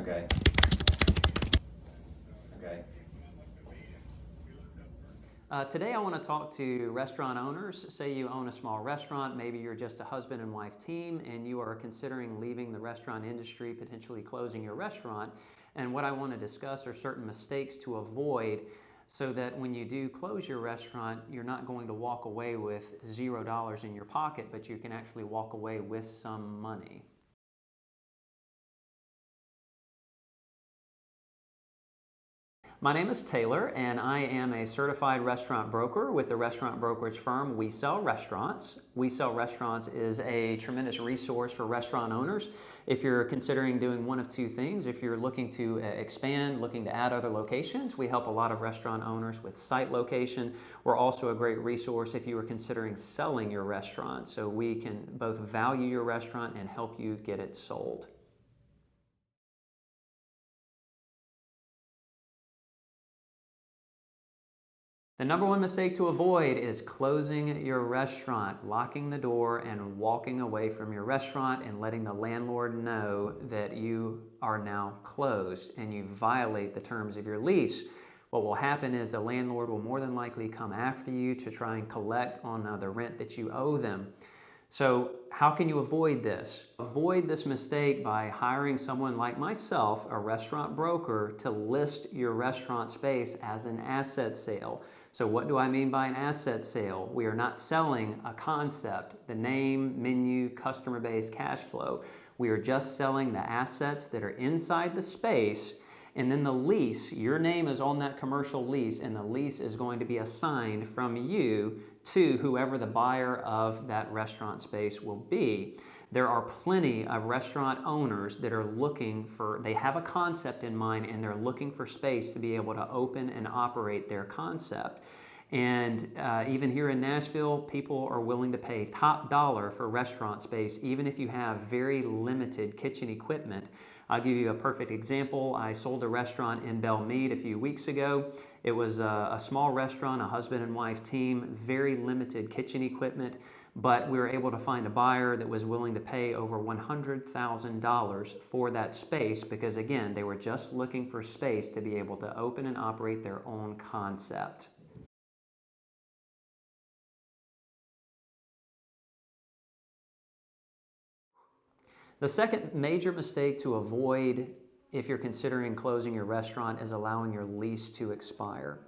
Okay. Okay. Today I want to talk to restaurant owners. Say you own a small restaurant, maybe you're just a husband and wife team and you are considering leaving the restaurant industry, potentially closing your restaurant. And what I want to discuss are certain mistakes to avoid so that when you do close your restaurant, you're not going to walk away with $0 in your pocket, but you can actually walk away with some money. My name is Taylor, and I am a certified restaurant broker with the restaurant brokerage firm We Sell Restaurants. We Sell Restaurants is a tremendous resource for restaurant owners. If you're considering doing one of two things, if you're looking to expand, looking to add other locations, we help a lot of restaurant owners with site location. We're also a great resource if you are considering selling your restaurant. So we can both value your restaurant and help you get it sold. The number one mistake to avoid is closing your restaurant, locking the door and walking away from your restaurant and letting the landlord know that you are now closed and you violate the terms of your lease. What will happen is the landlord will more than likely come after you to try and collect on the rent that you owe them. So how can you avoid this? Avoid this mistake by hiring someone like myself, a restaurant broker, to list your restaurant space as an asset sale. So what do I mean by an asset sale? We are not selling a concept, the name, menu, customer base, cash flow. We are just selling the assets that are inside the space, and then the lease, your name is on that commercial lease, and the lease is going to be assigned from you to whoever the buyer of that restaurant space will be. There are plenty of restaurant owners that are looking for, they have a concept in mind and they're looking for space to be able to open and operate their concept. And even here in Nashville, people are willing to pay top dollar for restaurant space, even if you have very limited kitchen equipment. I'll give you a perfect example. I sold a restaurant in Belmead a few weeks ago. It was a small restaurant, a husband and wife team, very limited kitchen equipment, but we were able to find a buyer that was willing to pay over $100,000 for that space because, again, they were just looking for space to be able to open and operate their own concept. The second major mistake to avoid if you're considering closing your restaurant is allowing your lease to expire.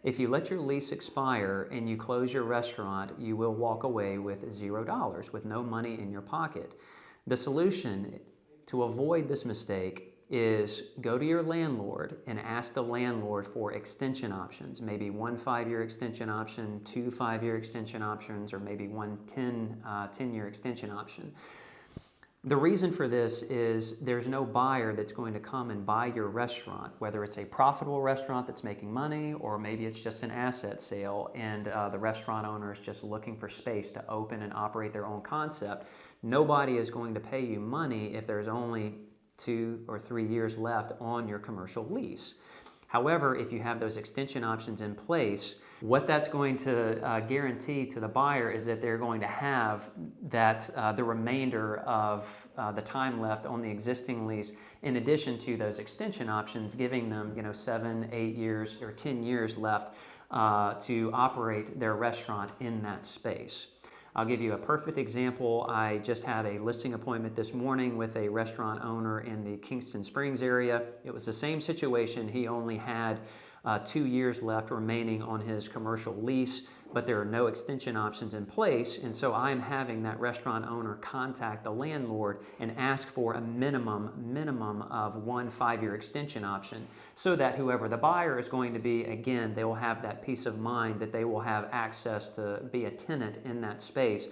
If you let your lease expire and you close your restaurant, you will walk away with $0, with no money in your pocket. The solution to avoid this mistake is go to your landlord and ask the landlord for extension options, maybe one 5-year extension option, 2 5-year extension options, or maybe one 10-year extension option. The reason for this is there's no buyer that's going to come and buy your restaurant, whether it's a profitable restaurant that's making money or maybe it's just an asset sale and the restaurant owner is just looking for space to open and operate their own concept. Nobody is going to pay you money if there's only 2 or 3 years left on your commercial lease. However, if you have those extension options in place, what that's going to guarantee to the buyer is that they're going to have that the remainder of the time left on the existing lease, in addition to those extension options, giving them 7, 8 years or 10 years left to operate their restaurant in that space. I'll give you a perfect example. I just had a listing appointment this morning with a restaurant owner in the Kingston Springs area. It was the same situation. He only had 2 years left remaining on his commercial lease, but there are no extension options in place. And so I'm having that restaurant owner contact the landlord and ask for a minimum of one 5-year extension option so that whoever the buyer is going to be, again, they will have that peace of mind that they will have access to be a tenant in that space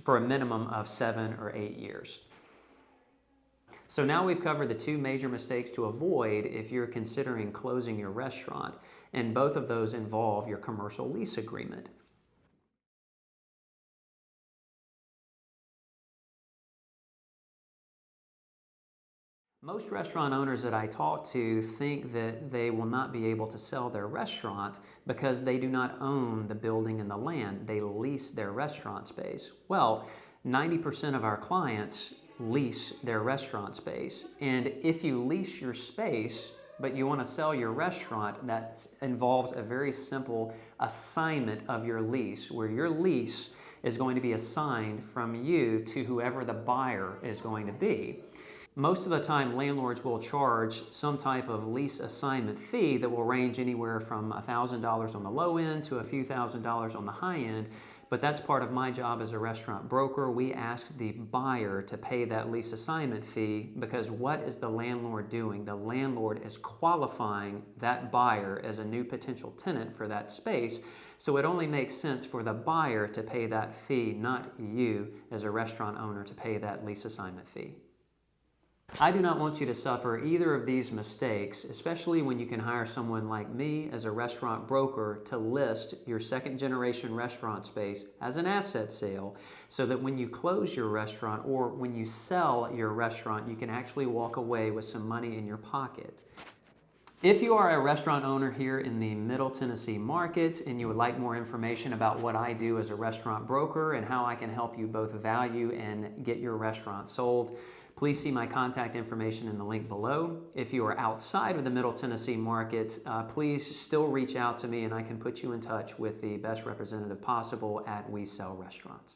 for a minimum of 7 or 8 years. So now we've covered the 2 major mistakes to avoid if you're considering closing your restaurant, and both of those involve your commercial lease agreement. Most restaurant owners that I talk to think that they will not be able to sell their restaurant because they do not own the building and the land. They lease their restaurant space. Well, 90% of our clients lease their restaurant space. And if you lease your space, but you want to sell your restaurant, that involves a very simple assignment of your lease, where your lease is going to be assigned from you to whoever the buyer is going to be. Most of the time, landlords will charge some type of lease assignment fee that will range anywhere from $1,000 on the low end to a few $1,000s on the high end. But that's part of my job as a restaurant broker. We ask the buyer to pay that lease assignment fee because what is the landlord doing? The landlord is qualifying that buyer as a new potential tenant for that space. So it only makes sense for the buyer to pay that fee, not you as a restaurant owner to pay that lease assignment fee. I do not want you to suffer either of these mistakes, especially when you can hire someone like me as a restaurant broker to list your second generation restaurant space as an asset sale so that when you close your restaurant or when you sell your restaurant, you can actually walk away with some money in your pocket. If you are a restaurant owner here in the Middle Tennessee market and you would like more information about what I do as a restaurant broker and how I can help you both value and get your restaurant sold, please see my contact information in the link below. If you are outside of the Middle Tennessee market, please still reach out to me and I can put you in touch with the best representative possible at We Sell Restaurants.